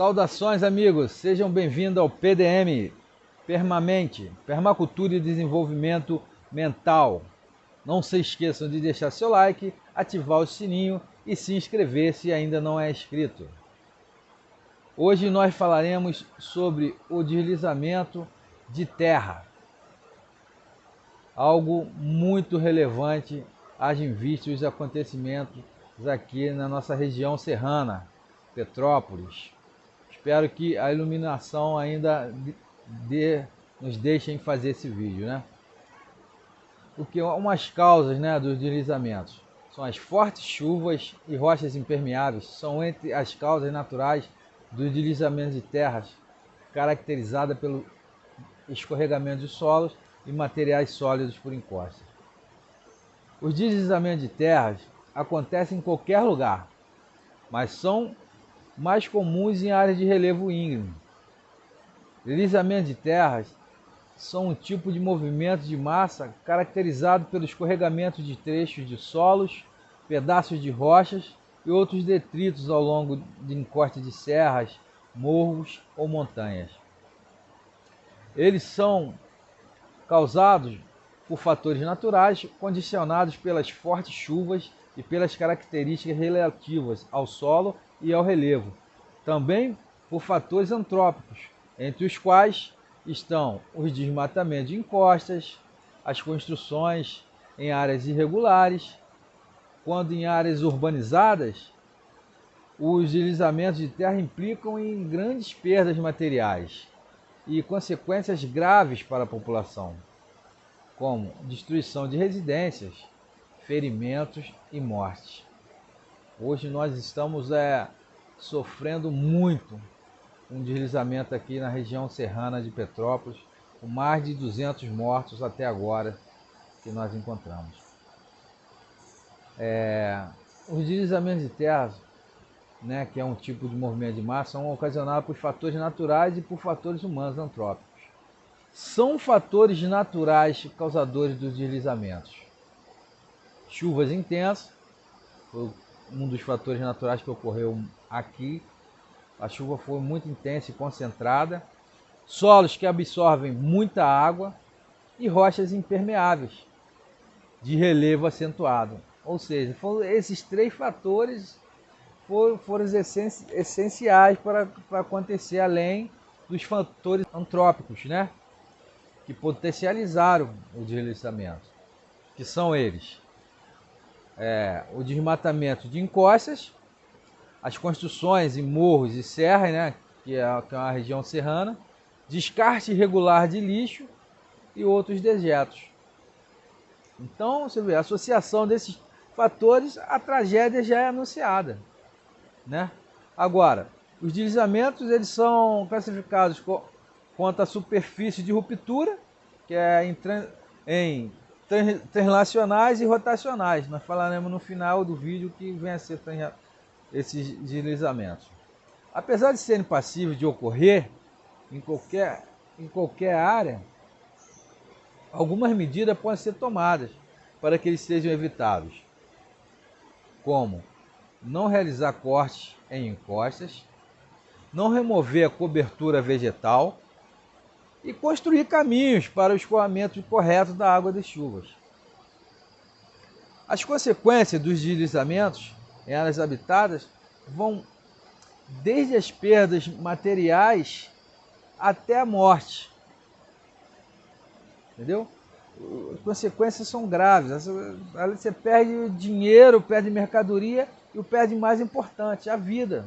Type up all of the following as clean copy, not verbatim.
Saudações, amigos, sejam bem-vindos ao PDM, Permamente, Permacultura e Desenvolvimento Mental. Não se esqueçam de deixar seu like, ativar o sininho e se inscrever se ainda não é inscrito. Hoje nós falaremos sobre o deslizamento de terra, algo muito relevante, haja em vista os acontecimentos aqui na nossa região serrana, Petrópolis. Espero que a iluminação ainda nos deixem fazer esse vídeo, né? Porque umas causas, né, dos deslizamentos são as fortes chuvas e rochas impermeáveis, são entre as causas naturais dos deslizamentos de terras, caracterizada pelo escorregamento de solos e materiais sólidos por encostas. Os deslizamentos de terras acontecem em qualquer lugar, mas são mais comuns em áreas de relevo íngreme. Deslizamentos de terras são um tipo de movimento de massa caracterizado pelo escorregamento de trechos de solos, pedaços de rochas e outros detritos ao longo de encostas de serras, morros ou montanhas. Eles são causados por fatores naturais condicionados pelas fortes chuvas e pelas características relativas ao solo e ao relevo. Também por fatores antrópicos, entre os quais estão os desmatamentos de encostas, as construções em áreas irregulares. Quando em áreas urbanizadas, os deslizamentos de terra implicam em grandes perdas materiais e consequências graves para a população, como destruição de residências, ferimentos e mortes. Hoje nós estamos sofrendo muito um deslizamento aqui na região serrana de Petrópolis, com mais de 200 mortos até agora que nós encontramos. Os deslizamentos de terra, né, que é um tipo de movimento de massa, são ocasionados por fatores naturais e por fatores humanos antrópicos. São fatores naturais causadores dos deslizamentos. Chuvas intensas, foi um dos fatores naturais que ocorreu aqui. A chuva foi muito intensa e concentrada. Solos que absorvem muita água e rochas impermeáveis, de relevo acentuado. Ou seja, esses três fatores foram essenciais para acontecer, além dos fatores antrópicos, né, que potencializaram o deslizamento, que são eles: o desmatamento de encostas, as construções em morros e serras, né, que é uma região serrana, descarte irregular de lixo e outros dejetos. Então, você vê, a associação desses fatores, a tragédia já é anunciada, né? Agora, os deslizamentos, eles são classificados quanto à superfície de ruptura, que é em translacionais e rotacionais. Nós falaremos no final do vídeo que vem a ser esses deslizamentos. Apesar de serem passíveis de ocorrer em qualquer área, algumas medidas podem ser tomadas para que eles sejam evitados, como não realizar cortes em encostas, não remover a cobertura vegetal e construir caminhos para o escoamento correto da água das chuvas. As consequências dos deslizamentos em áreas habitadas vão desde as perdas materiais até a morte. Entendeu? As consequências são graves. Você perde dinheiro, perde mercadoria e o perde mais importante, a vida.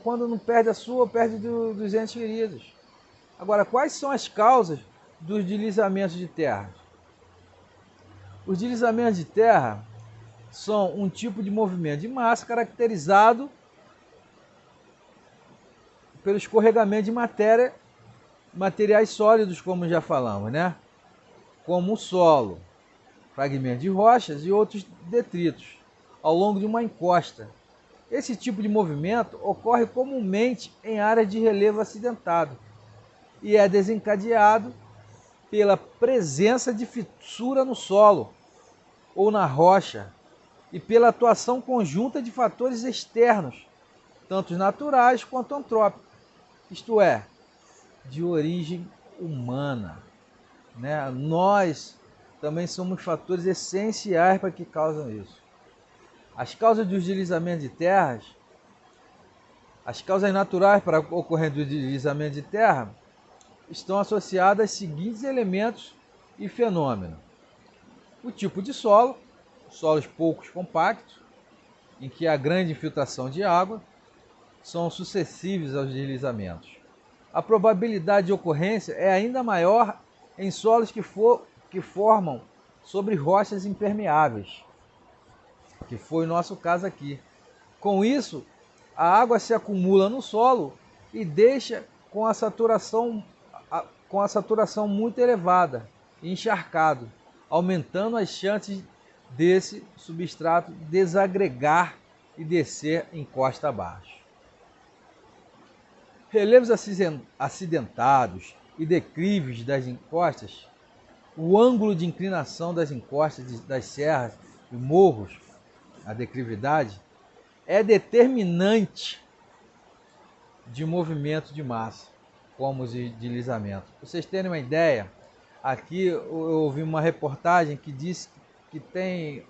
Quando não perde a sua, perde dos entes queridos. Agora, quais são as causas dos deslizamentos de terra? Os deslizamentos de terra são um tipo de movimento de massa caracterizado pelo escorregamento de materiais sólidos, como já falamos, né? Como o solo, fragmentos de rochas e outros detritos, ao longo de uma encosta. Esse tipo de movimento ocorre comumente em áreas de relevo acidentado e é desencadeado pela presença de fissura no solo ou na rocha e pela atuação conjunta de fatores externos, tanto naturais quanto antrópicos, isto é, de origem humana, né? Nós também somos fatores essenciais para que causam isso. As causas do deslizamento de terras, as causas naturais para o ocorrência do deslizamento de terra estão associadas aos seguintes elementos e fenômenos. O tipo de solo, solos poucos compactos, em que há grande infiltração de água, são suscetíveis aos deslizamentos. A probabilidade de ocorrência é ainda maior em solos que formam sobre rochas impermeáveis, que foi o nosso caso aqui. Com isso, a água se acumula no solo e deixa com a saturação muito elevada e encharcado, aumentando as chances desse substrato desagregar e descer em costa abaixo. Relevos acidentados e declives das encostas, o ângulo de inclinação das encostas das serras e morros, a declividade, é determinante de movimento de massa, como os deslizamentos. Para vocês terem uma ideia, aqui eu ouvi uma reportagem que disse que tem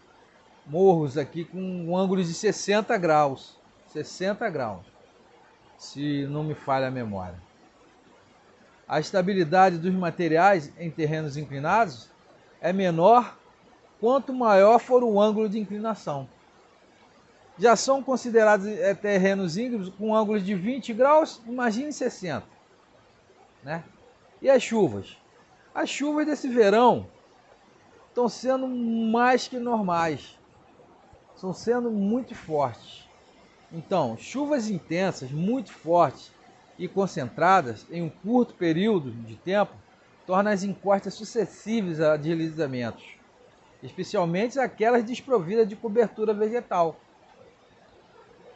morros aqui com um ângulo de 60 graus. 60 graus, se não me falha a memória. A estabilidade dos materiais em terrenos inclinados é menor quanto maior for o ângulo de inclinação. Já são considerados terrenos íngremes com ângulos de 20 graus, imagine 60. Né? E as chuvas? As chuvas desse verão estão sendo mais que normais, estão sendo muito fortes. Então, chuvas intensas, muito fortes e concentradas em um curto período de tempo tornam as encostas suscetíveis a deslizamentos, especialmente aquelas desprovidas de cobertura vegetal.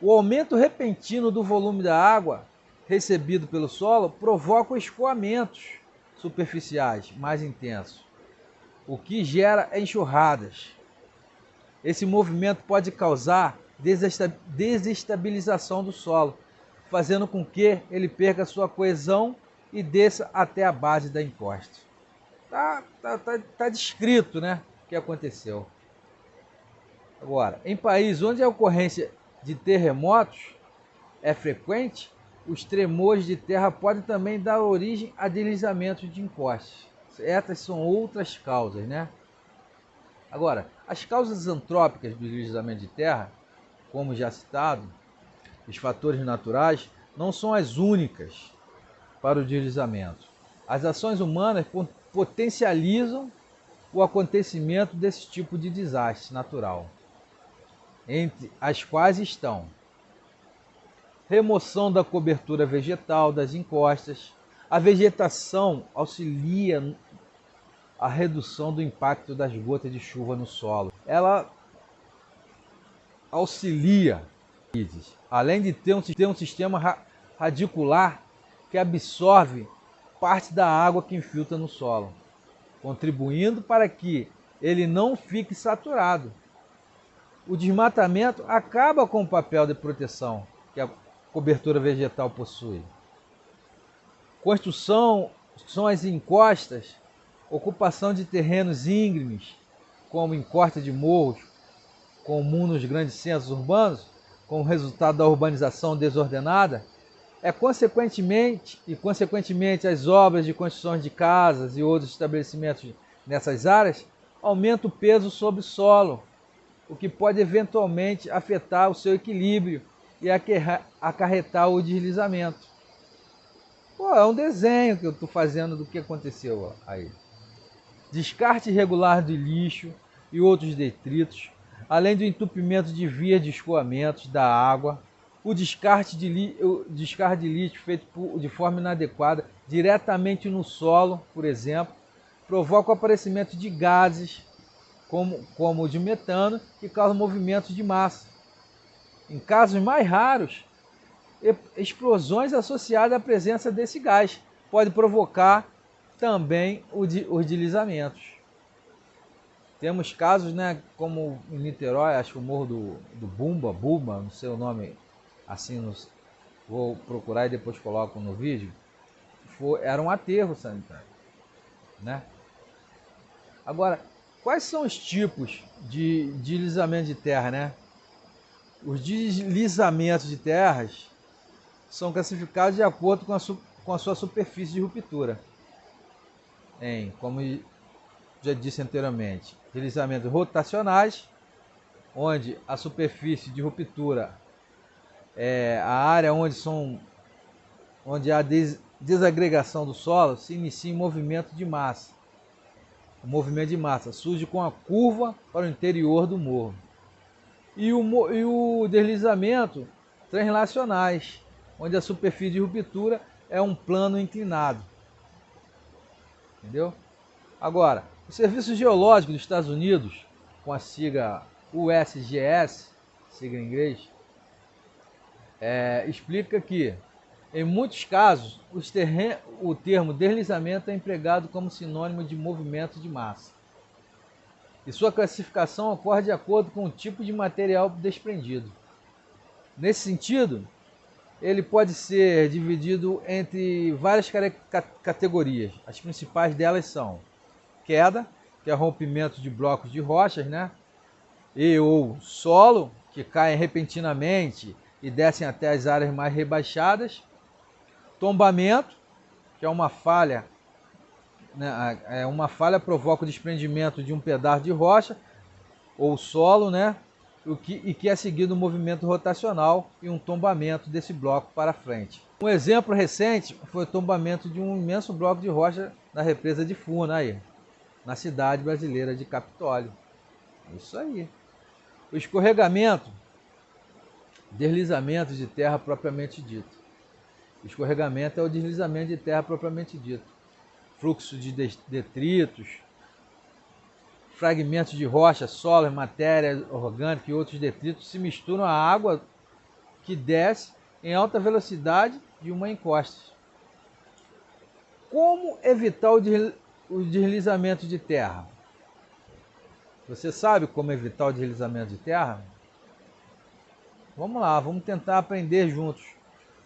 O aumento repentino do volume da água recebido pelo solo provoca escoamentos superficiais mais intensos, o que gera enxurradas. Esse movimento pode causar desestabilização do solo, fazendo com que ele perca sua coesão e desça até a base da encosta. Tá descrito, né, o que aconteceu. Agora, em países onde a ocorrência de terremotos é frequente, os tremores de terra podem também dar origem a deslizamentos de encostas. Essas são outras causas, né? Agora, as causas antrópicas do deslizamento de terra, como já citado, os fatores naturais, não são as únicas para o deslizamento. As ações humanas potencializam o acontecimento desse tipo de desastre natural, entre as quais estão remoção da cobertura vegetal das encostas. A vegetação auxilia a redução do impacto das gotas de chuva no solo. Ela auxilia, além de ter um sistema radicular que absorve parte da água que infiltra no solo, contribuindo para que ele não fique saturado. O desmatamento acaba com o papel de proteção que a cobertura vegetal possui. Construção são as encostas, ocupação de terrenos íngremes, como encosta de morros, comum nos grandes centros urbanos, como resultado da urbanização desordenada, consequentemente as obras de construção de casas e outros estabelecimentos nessas áreas aumentam o peso sobre o solo, o que pode eventualmente afetar o seu equilíbrio e acarretar o deslizamento. É um desenho que eu estou fazendo do que aconteceu aí. Descarte irregular de lixo e outros detritos, além do entupimento de vias de escoamentos da água, o descarte de lixo feito de forma inadequada diretamente no solo, por exemplo, provoca o aparecimento de gases, como o de metano, que causam movimentos de massa. Em casos mais raros, explosões associadas à presença desse gás podem provocar também os deslizamentos. Temos casos, né, como em Niterói, acho que o morro do Bumba, não sei o nome assim, vou procurar e depois coloco no vídeo, era um aterro sanitário, né? Agora, quais são os tipos de deslizamento de terra, né? Os deslizamentos de terras são classificados de acordo com a sua superfície de ruptura. Como já disse anteriormente, deslizamentos rotacionais, onde a superfície de ruptura é a área onde a desagregação do solo se inicia em movimento de massa. O movimento de massa surge com a curva para o interior do morro. E o deslizamento translacionais, onde a superfície de ruptura é um plano inclinado. Entendeu? Agora, o Serviço Geológico dos Estados Unidos, com a sigla USGS, sigla em inglês, explica que, em muitos casos, o termo deslizamento é empregado como sinônimo de movimento de massa. E sua classificação ocorre de acordo com o tipo de material desprendido. Nesse sentido, ele pode ser dividido entre várias categorias. As principais delas são queda, que é rompimento de blocos de rochas, né? ou solo, que caem repentinamente e descem até as áreas mais rebaixadas. Tombamento, que é uma falha, né? Uma falha provoca o desprendimento de um pedaço de rocha ou solo, né? E que é seguido um movimento rotacional e um tombamento desse bloco para frente. Um exemplo recente foi o tombamento de um imenso bloco de rocha na represa de Funa, aí, na cidade brasileira de Capitólio. Isso aí. O escorregamento, deslizamento de terra propriamente dito. O escorregamento é o deslizamento de terra propriamente dito. Fluxo de detritos, fragmentos de rocha, solo, matéria orgânica e outros detritos se misturam à água que desce em alta velocidade de uma encosta. Como evitar o deslizamento de terra? Você sabe como evitar o deslizamento de terra? Vamos lá, vamos tentar aprender juntos.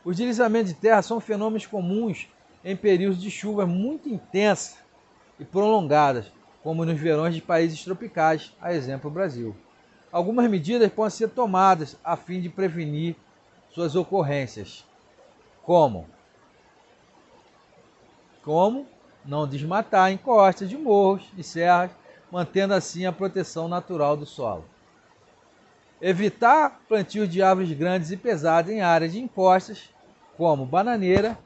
Os deslizamentos de terra são fenômenos comuns em períodos de chuvas muito intensas e prolongadas, como nos verões de países tropicais, a exemplo do Brasil. Algumas medidas podem ser tomadas a fim de prevenir suas ocorrências, como não desmatar encostas de morros e serras, mantendo assim a proteção natural do solo. Evitar plantio de árvores grandes e pesadas em áreas de encostas, como bananeira,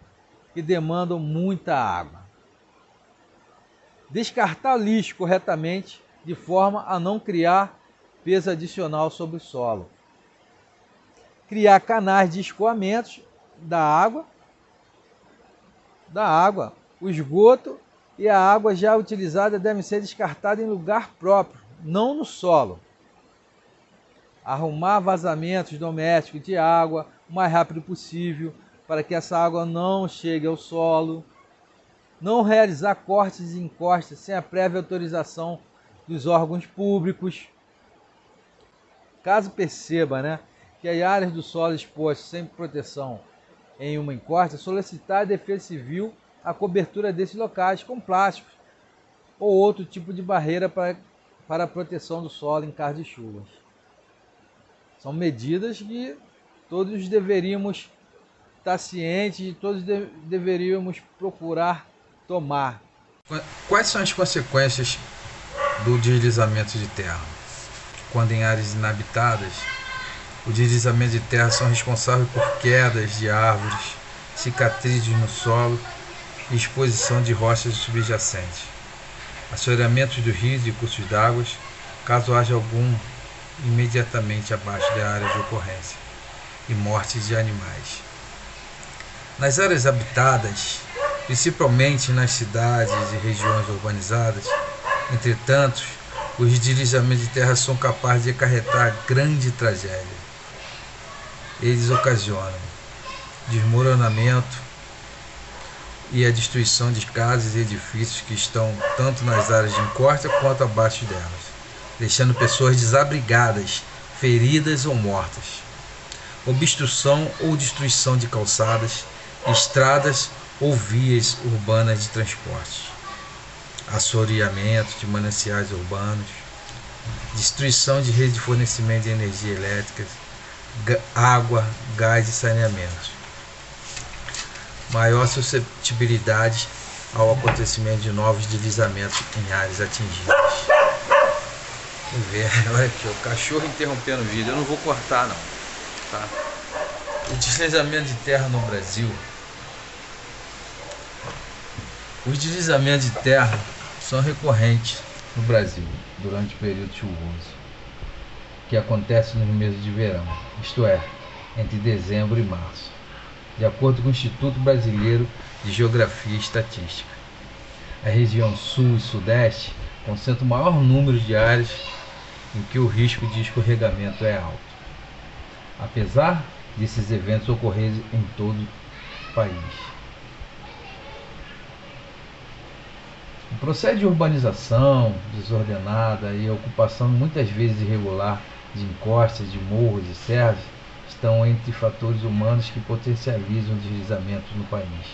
que demandam muita água. Descartar lixo corretamente, de forma a não criar peso adicional sobre o solo. Criar canais de escoamentos da água, o esgoto e a água já utilizada devem ser descartadas em lugar próprio, não no solo. Arrumar vazamentos domésticos de água o mais rápido possível, para que essa água não chegue ao solo. Não realizar cortes e encostas sem a prévia autorização dos órgãos públicos. Caso perceba, que as áreas do solo expostas sem proteção em uma encosta, solicitar a Defesa Civil a cobertura desses locais com plásticos ou outro tipo de barreira para a proteção do solo em caso de chuvas. São medidas que todos deveríamos estar cientes e todos deveríamos procurar tomar. Quais são as consequências do deslizamento de terra? Quando em áreas inabitadas, o deslizamento de terra são responsáveis por quedas de árvores, cicatrizes no solo e exposição de rochas subjacentes, assoreamento dos rios e cursos d'água, caso haja algum imediatamente abaixo da área de ocorrência, e mortes de animais. Nas áreas habitadas, principalmente nas cidades e regiões urbanizadas, entretanto, os deslizamentos de terra são capazes de acarretar grande tragédia. Eles ocasionam desmoronamento e a destruição de casas e edifícios que estão tanto nas áreas de encosta quanto abaixo delas, deixando pessoas desabrigadas, feridas ou mortas. obstrução ou destruição de calçadas, estradas ou vias urbanas de transporte, assoreamento de mananciais urbanos, destruição de rede de fornecimento de energia elétrica, água, gás e saneamento. Maior suscetibilidade ao acontecimento de novos deslizamentos em áreas atingidas. Olha aqui, o cachorro interrompendo o vídeo. Eu não vou cortar não, tá? O deslizamento de terra no Brasil. Os deslizamentos de terra são recorrentes no Brasil durante o período chuvoso, que acontece nos meses de verão, isto é, entre dezembro e março, de acordo com o Instituto Brasileiro de Geografia e Estatística. A região sul e sudeste concentra o maior número de áreas em que o risco de escorregamento é alto, apesar desses eventos ocorrerem em todo o país. O processo de urbanização desordenada e a ocupação muitas vezes irregular de encostas, de morros e serras estão entre fatores humanos que potencializam o deslizamento no país.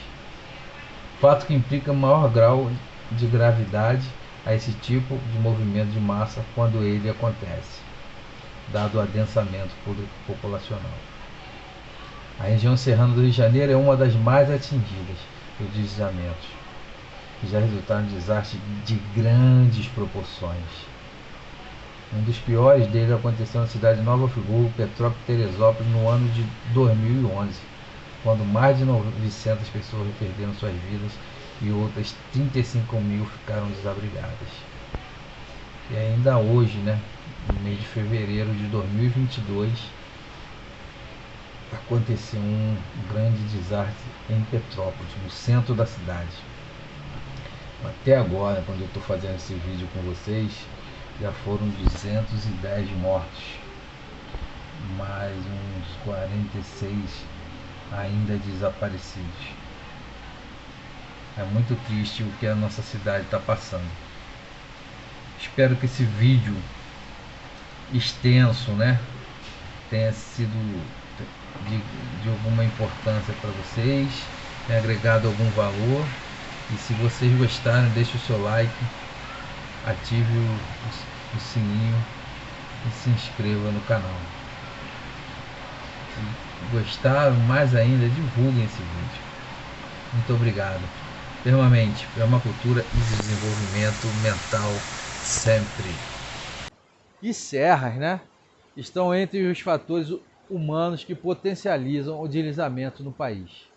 Fato que implica maior grau de gravidade a esse tipo de movimento de massa quando ele acontece, dado o adensamento populacional. A região serrana do Rio de Janeiro é uma das mais atingidas pelos deslizamentos, que já resultaram em desastres de grandes proporções. Um dos piores deles aconteceu na cidade de Nova Friburgo, Petrópolis e Teresópolis no ano de 2011, quando mais de 900 pessoas perderam suas vidas e outras 35 mil ficaram desabrigadas. E ainda hoje, no mês de fevereiro de 2022, aconteceu um grande desastre em Petrópolis, no centro da cidade. Até agora, quando eu estou fazendo esse vídeo com vocês, já foram 210 mortos, mais uns 46 ainda desaparecidos. É muito triste o que a nossa cidade está passando. Espero que esse vídeo extenso, tenha sido de alguma importância para vocês, tenha agregado algum valor. E se vocês gostarem, deixe o seu like, ative o sininho e se inscreva no canal. Se gostaram, mais ainda, divulguem esse vídeo. Muito obrigado. Permamente, permacultura e desenvolvimento mental sempre. E serras, estão entre os fatores humanos que potencializam o deslizamento no país.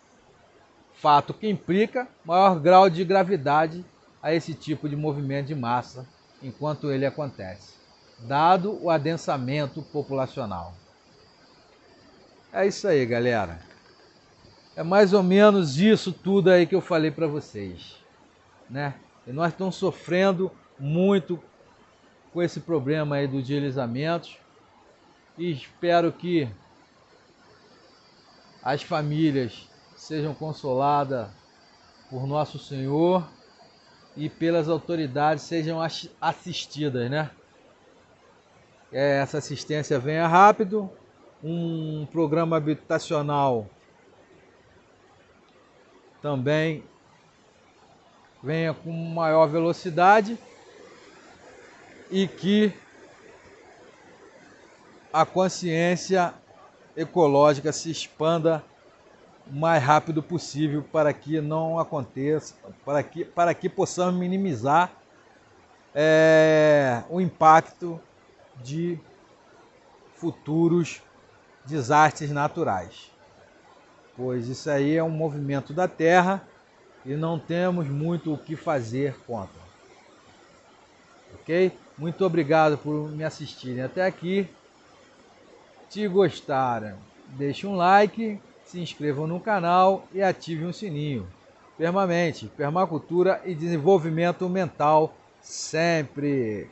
Fato que implica maior grau de gravidade a esse tipo de movimento de massa enquanto ele acontece, dado o adensamento populacional. É isso aí, galera. É mais ou menos isso tudo aí que eu falei para vocês, E nós estamos sofrendo muito com esse problema aí dos deslizamentos e espero que as famílias sejam consoladas por Nosso Senhor e pelas autoridades sejam assistidas, Essa assistência venha rápido, um programa habitacional também venha com maior velocidade e que a consciência ecológica se expanda o mais rápido possível para que não aconteça, para que possamos minimizar o impacto de futuros desastres naturais. Pois isso aí é um movimento da Terra e não temos muito o que fazer contra. Ok? Muito obrigado por me assistirem até aqui. Se gostaram, deixe um like, se inscrevam no canal e ativem o sininho. Permamente, permacultura e desenvolvimento mental sempre.